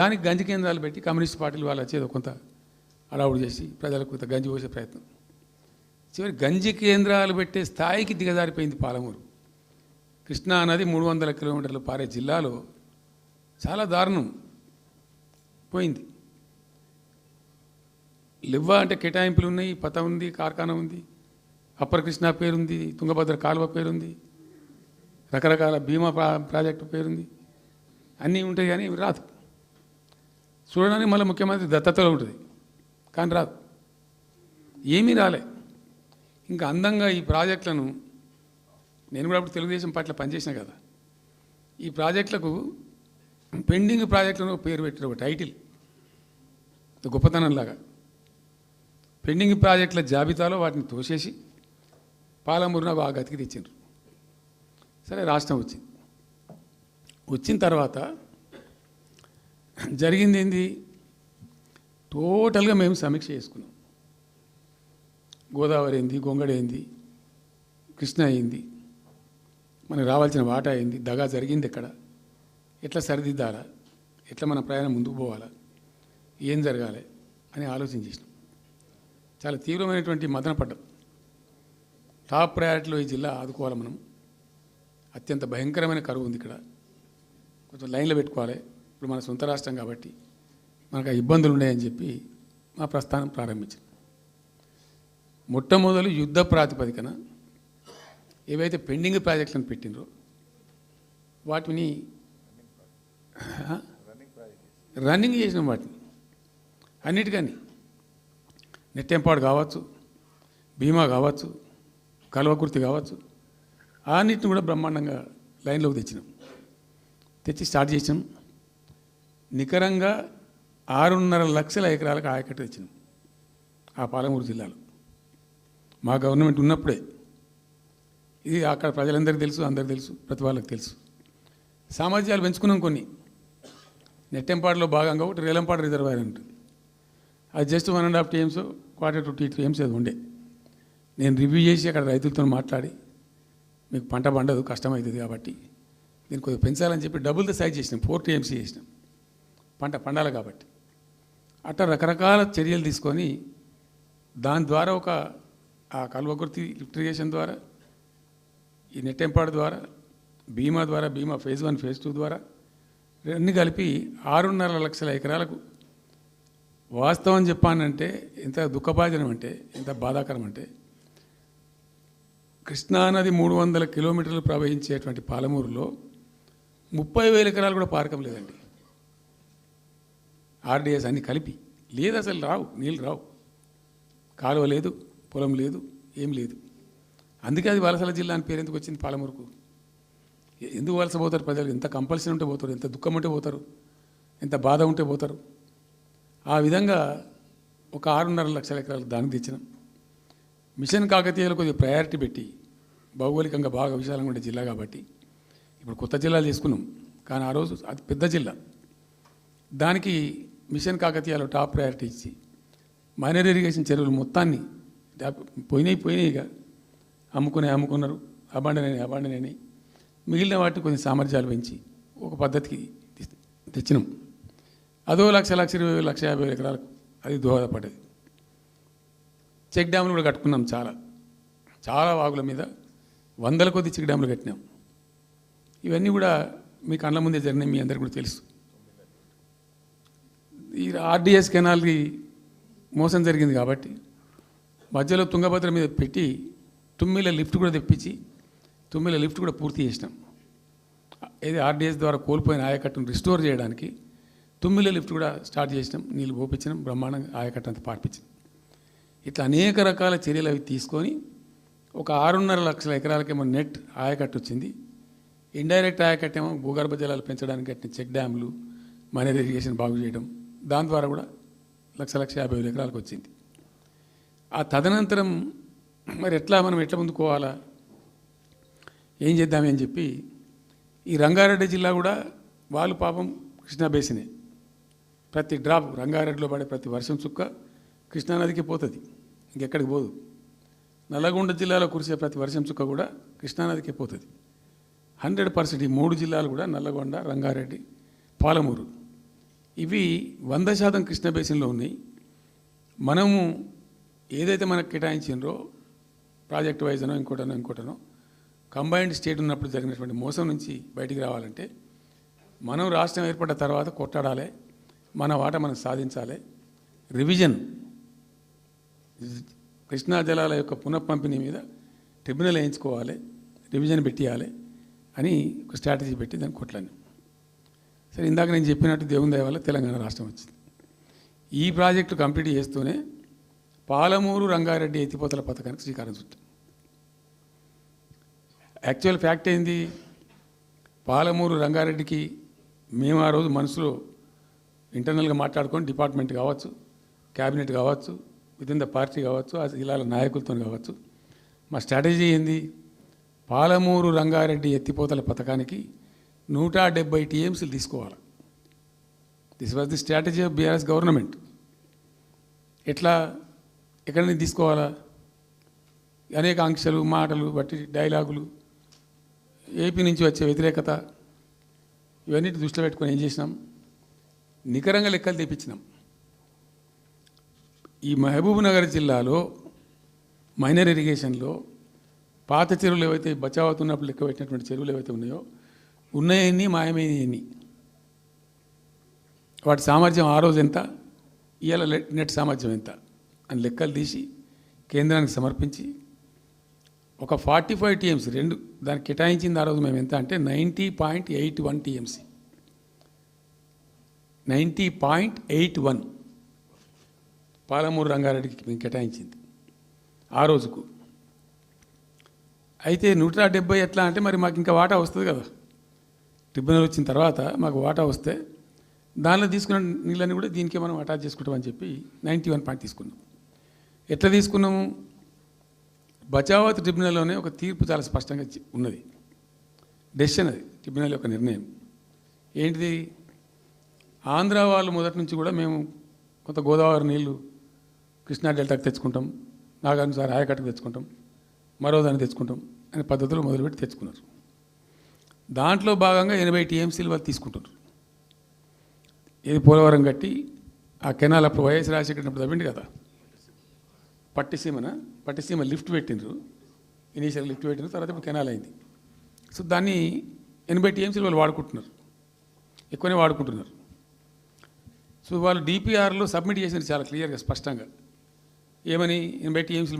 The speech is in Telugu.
దానికి గంజి కేంద్రాలు పెట్టి కమ్యూనిస్ట్ పార్టీలు వాళ్ళు వచ్చేది కొంత అడావుడు చేసి ప్రజలకు కొంత గంజి పోసే ప్రయత్నం. చివరి గంజి కేంద్రాలు పెట్టే స్థాయికి దిగజారిపోయింది పాలమూరు. కృష్ణా నది 300 కిలోమీటర్లు పారే జిల్లాలో చాలా దారుణం పోయింది. లివ్వ అంటే కేటాయింపులు ఉన్నాయి, పత ఉంది, కార్ఖానా ఉంది, అప్పర్ కృష్ణా పేరుంది, తుంగభద్ర కాలువ పేరుంది, రకరకాల భీమా ప్రాజెక్టు పేరుంది, అన్నీ ఉంటాయి కానీ రాదు. చూడడానికి మళ్ళీ ముఖ్యమంత్రి దత్తతలో ఉంటుంది కానీ రాదు, ఏమీ రాలే. ఇంకా అందంగా ఈ ప్రాజెక్టులను నేను కూడా అప్పుడు తెలుగుదేశం పార్టీలో పనిచేసిన కదా, ఈ ప్రాజెక్టులకు పెండింగ్ ప్రాజెక్టులను పేరు పెట్టారు, ఒక టైటిల్ గొప్పతనంలాగా. పెండింగ్ ప్రాజెక్టుల జాబితాలో వాటిని తోసేసి పాలమూరున ఆ గతికి తెచ్చిండ్రు. సరే రాష్ట్రం వచ్చింది. వచ్చిన తర్వాత జరిగింది ఏంది, టోటల్గా మేము సమీక్ష చేసుకున్నాం. గోదావరి ఏంది, గొంగడ ఏంది, కృష్ణ అయింది, మనకు రావాల్సిన వాటా అయింది, దగా జరిగింది ఎక్కడ, ఎట్లా సరిదిద్దాలా, ఎట్లా మన ప్రయాణం ముందుకు పోవాలా, ఏం జరగాలి అని ఆలోచన చేసినాం. చాలా తీవ్రమైనటువంటి మదన పడ్డాం. టాప్ ప్రయారిటీలో ఈ జిల్లా ఆదుకోవాలి మనం. అత్యంత భయంకరమైన కరువు ఉంది ఇక్కడ, కొంచెం లైన్లో పెట్టుకోవాలి. ఇప్పుడు మన సొంత రాష్ట్రం కాబట్టి మనకు ఆ ఇబ్బందులు ఉన్నాయని చెప్పి మా ప్రస్థానం ప్రారంభించాం. మొట్టమొదలు యుద్ధ ప్రాతిపదికన ఏవైతే పెండింగ్ ప్రాజెక్టులను పెట్టినరో వాటిని రన్నింగ్ చేసినాం. వాటిని అన్నిటికని నెట్టెంపాడు కావచ్చు, భీమా కావచ్చు, కల్వకుర్తి కావచ్చు, అన్నిటిని కూడా బ్రహ్మాండంగా లైన్లోకి తెచ్చినాం. తెచ్చి స్టార్ట్ చేసినాం. నికరంగా 6.5 లక్షల ఎకరాలకు ఆయకట్టు తెచ్చినాం ఆ పాలమూరు జిల్లాలో. మా గవర్నమెంట్ ఉన్నప్పుడే. ఇది అక్కడ ప్రజలందరికీ తెలుసు, అందరికీ తెలుసు, ప్రతి వాళ్ళకి తెలుసు. సామర్థ్యాలు పెంచుకున్నాం కొన్ని. నెట్టెంపాడులో భాగంగా ఒకటి రేలంపాడు రిజర్వాయర్ ఉంటుంది. అది జస్ట్ 1.5 TMs, 1/4 to 2 TMs అది ఉండే. నేను రివ్యూ చేసి అక్కడ రైతులతో మాట్లాడి, మీకు పంట పండదు, కష్టమవుతుంది కాబట్టి దీన్ని కొద్దిగా పెంచాలని చెప్పి డబుల్ ద సైజ్ చేసినాం, 4 TMs చేసినాం, పంట పండాలి కాబట్టి. అట్లా రకరకాల చర్యలు తీసుకొని దాని ద్వారా ఆ కల్వకుర్తి లిఫ్ట్ ఇరిగేషన్ ద్వారా, ఈ నెట్టెంపాడు ద్వారా, భీమా ద్వారా, భీమా phase 1 phase 2 ద్వారా అన్నీ కలిపి 6.5 లక్షల ఎకరాలకు. వాస్తవం చెప్పానంటే ఎంత దుఃఖభాజనం అంటే, ఎంత బాధాకరం అంటే, కృష్ణానది 300 కిలోమీటర్లు ప్రవహించేటువంటి పాలమూరులో 30,000 ఎకరాలు కూడా పారకం లేదండి. RDS అన్నీ కలిపి లేదు, అసలు రావు, నీళ్ళు రావు, కాలువ లేదు, పొలం లేదు, ఏం లేదు. అందుకే అది వలసల జిల్లా అని పేరు ఎందుకు వచ్చింది పాలమూరుకు? ఎందుకు వలస పోతారు ప్రజలు? ఎంత కంపల్సరీ ఉంటే పోతారు, ఎంత దుఃఖం ఉంటే పోతారు, ఎంత బాధ ఉంటే పోతారు. ఆ విధంగా ఒక 6.5 లక్షల ఎకరాలు దానికి తెచ్చినాం. మిషన్ కాకతీయలో కొద్దిగా ప్రయారిటీ పెట్టి, భౌగోళికంగా బాగా విశాలంగా ఉండే జిల్లా కాబట్టి ఇప్పుడు కొత్త జిల్లాలు చేసుకున్నాం, కానీ ఆ రోజు అది పెద్ద జిల్లా. దానికి మిషన్ కాకతీయలో టాప్ ప్రయారిటీ ఇచ్చి మైనర్ ఇరిగేషన్ చెరువులు మొత్తాన్ని పోయినాయి ఇక అమ్ముకున్నారు, అబాండనైనాయి. మిగిలిన వాటిని కొన్ని సామర్థ్యాలు పెంచి ఒక పద్ధతికి తెచ్చినాం. అదో 1,20,000, 1,50,000 ఎకరాలకు అది దోహదపడ్డది. చెక్ డ్యాములు కూడా కట్టుకున్నాం. చాలా వాగుల మీద 100 కొద్ది చెక్ డ్యాములు కట్టినాం. ఇవన్నీ కూడా మీ కళ్ళ ముందే జరిగినాయి, మీ అందరికీ కూడా తెలుసు. ఈ RDS కెనాల్కి మోసం జరిగింది కాబట్టి మధ్యలో తుంగభద్ర మీద పెట్టి తుమ్మిల లిఫ్ట్ కూడా తెప్పించి తుమ్మిల లిఫ్ట్ కూడా పూర్తి చేసినాం. ఏది RDS ద్వారా కోల్పోయిన ఆయకట్టును రిస్టోర్ చేయడానికి తుమ్మిల లిఫ్ట్ కూడా స్టార్ట్ చేసినాం, నీళ్ళు పోపించినాం, బ్రహ్మాండంగా ఆయకట్టు అంతా పార్పించినాం. ఇట్లా అనేక రకాల చర్యలు అవి తీసుకొని ఒక 6.5 లక్షల ఎకరాలకేమో నెట్ ఆయకట్టు వచ్చింది. ఇండైరెక్ట్ ఆయకట్టేమో భూగర్భ జలాలు పెంచడానికి కట్టిన చెక్ డ్యాములు, మైనర్ ఇరిగేషన్ బాగు చేయడం, దాని ద్వారా కూడా 1,50,000 ఎకరాలకు వచ్చింది. ఆ తదనంతరం మరి మనం ఎట్లా ముందుకోవాలా, ఏం చేద్దామని చెప్పి ఈ రంగారెడ్డి జిల్లా కూడా వాళ్ళు పాపం కృష్ణా బేసినే, ప్రతి డ్రాప్ రంగారెడ్డిలో పడే ప్రతి వర్షం చుక్క కృష్ణానదికి పోతుంది, ఇంకెక్కడికి పోదు. నల్లగొండ జిల్లాలో కురిసే ప్రతి వర్షం చుక్క కూడా కృష్ణానదికి పోతుంది. 100% ఈ 3 జిల్లాలు కూడా నల్లగొండ, రంగారెడ్డి, పాలమూరు ఇవి 100% కృష్ణ బేసిన్లో ఉన్నాయి. మనము ఏదైతే మనకు కేటాయించిండ్రో ప్రాజెక్ట్ వైజ్నో ఇంకోటనో కంబైన్డ్ స్టేట్ ఉన్నప్పుడు జరిగినటువంటి మోసం నుంచి బయటికి రావాలంటే మనం రాష్ట్రం ఏర్పడ్డ తర్వాత కొట్టాడాలి, మన వాటా మనం సాధించాలి. రివిజన్ కృష్ణా జలాల యొక్క పునఃపంపిణీ మీద ట్రిబ్యునల్ వేయించుకోవాలి, రివిజన్ పెట్టియాలి అని ఒక స్ట్రాటజీ పెట్టి దాన్ని కొట్లాను. సరే, ఇందాక నేను చెప్పినట్టు దేవుని దయ వల్ల తెలంగాణ రాష్ట్రం వచ్చింది. ఈ ప్రాజెక్టు కంప్లీట్ చేస్తూనే పాలమూరు రంగారెడ్డి ఎత్తిపోతల పథకానికి శ్రీకారం చుట్టాం. యాక్చువల్ ఫ్యాక్ట్ ఏంది, పాలమూరు రంగారెడ్డికి మేము ఆ రోజు మనసులో ఇంటర్నల్గా మాట్లాడుకొని డిపార్ట్మెంట్ కావచ్చు, క్యాబినెట్ కావచ్చు, విదిన్ ద పార్టీ కావచ్చు, ఆ జిల్లాల నాయకులతో కావచ్చు, మా స్ట్రాటజీ ఏంది, పాలమూరు రంగారెడ్డి ఎత్తిపోతల పథకానికి 170 టీఎంసీలు తీసుకోవాలి. This was the strategy of BRS government. ఎట్లా, ఎక్కడి నుంచి తీసుకోవాలా, అనేక ఆంక్షలు, మాటలు బట్టి డైలాగులు, ఏపీ నుంచి వచ్చే వ్యతిరేకత, ఇవన్నీ దృష్టిలో పెట్టుకొని ఏం చేసినాం, నికరంగా లెక్కలు తెప్పించినాం. ఈ మహబూబ్ నగర్ జిల్లాలో మైనర్ ఇరిగేషన్లో పాత చెరువులు ఏవైతే బచావ్ అవుతున్నప్పుడు లెక్క పెట్టినటువంటి చెరువులు ఏవైతే ఉన్నాయో, ఉన్నాయన్నీ మాయమైనవన్నీ, వాటి సామర్థ్యం ఆ రోజు ఎంత, ఇవాళ నెట్ సామర్థ్యం ఎంత అని లెక్కలు తీసి కేంద్రానికి సమర్పించి ఒక 45 టీఎంసీ రెండు దానికి కేటాయించింది. ఆ రోజు మేము ఎంత అంటే 90.81 టీఎంసీ, 90.81 పాలమూరు రంగారెడ్డికి మేము కేటాయించింది ఆ రోజుకు. అయితే 170 ఎట్లా అంటే మరి మాకు ఇంకా వాటా వస్తుంది కదా, ట్రిబ్యునల్ వచ్చిన తర్వాత మాకు వాటా వస్తే దానిలో తీసుకున్న నీళ్ళని కూడా దీనికే మనం అటాచ్ చేసుకుంటామని చెప్పి 91 పాయింట్ తీసుకున్నాం. ఎట్లా తీసుకున్నాము, బచావత్ ట్రిబ్యునల్లోనే ఒక తీర్పు చాలా స్పష్టంగా ఉన్నది, డెసిషన్ అది, ట్రిబ్యునల్ యొక్క నిర్ణయం ఏంటిది, ఆంధ్ర వాళ్ళు మొదటి నుంచి కూడా మేము కొంత గోదావరి నీళ్లు కృష్ణా డెల్టాకి తెచ్చుకుంటాం, నాగార్జున ఆయకట్టుకు తెచ్చుకుంటాం, మరో దాన్ని తెచ్చుకుంటాం అనే పద్ధతులు మొదలుపెట్టి తెచ్చుకున్నారు. దాంట్లో భాగంగా 80 టీఎంసీలు వాళ్ళు తీసుకుంటున్నారు. ఇది పోలవరం కట్టి ఆ కెనాల్ అప్పుడు వైఎస్ రాజశేఖర్ తవ్విండు కదా, పట్టిసీమ లిఫ్ట్ పెట్టిండ్రు, ఇనీషియల్ లిఫ్ట్ పెట్టిండ్రు, తర్వాత ఇప్పుడు కెనాల్ అయింది. సో దాన్ని 80 టీఎంసీలు వాళ్ళు వాడుకుంటున్నారు, ఎక్కువనే వాడుకుంటున్నారు. సో వాళ్ళు డిపిఆర్లో సబ్మిట్ చేసినారు చాలా క్లియర్గా స్పష్టంగా, ఏమని 80 టీఎంసీలు